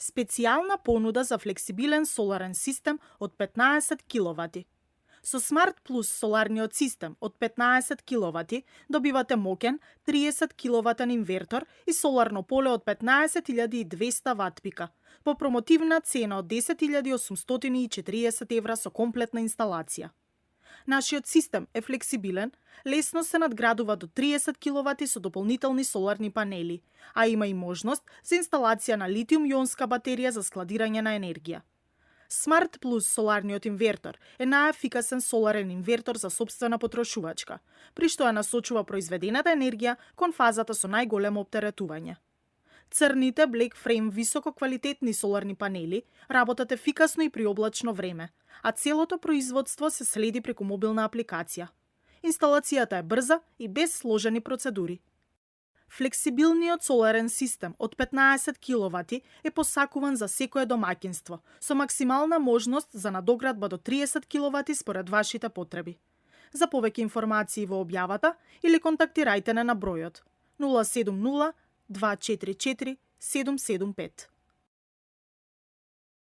Специјална понуда за флексибилен соларен систем од 15 киловати. Со Smart Plus соларниот систем од 15 киловати добивате моќен 30 киловатен инвертор и соларно поле од 15.200 ватпика по промотивна цена од 10.840 евра со комплетна инсталација. Нашиот систем е флексибилен, лесно се надградува до 30 киловати со дополнителни соларни панели, а има и можност за инсталација на литиум-јонска батерија за складирање на енергија. Smart Plus соларниот инвертор е најефикасен соларен инвертор за сопствена потрошувачка, при што ја насочува произведената енергија кон фазата со најголемо оптеретување. Црните Black Frame висококвалитетни соларни панели работат ефикасно и при облачно време, а целото производство се следи преку мобилна апликација. Инсталацијата е брза и без сложени процедури. Флексибилниот соларен систем од 15 киловати е посакуван за секое домаќинство, со максимална можност за надоградба до 30 киловати според вашите потреби. За повеќе информации во објавата или контактирајте на бројот 070 244 775.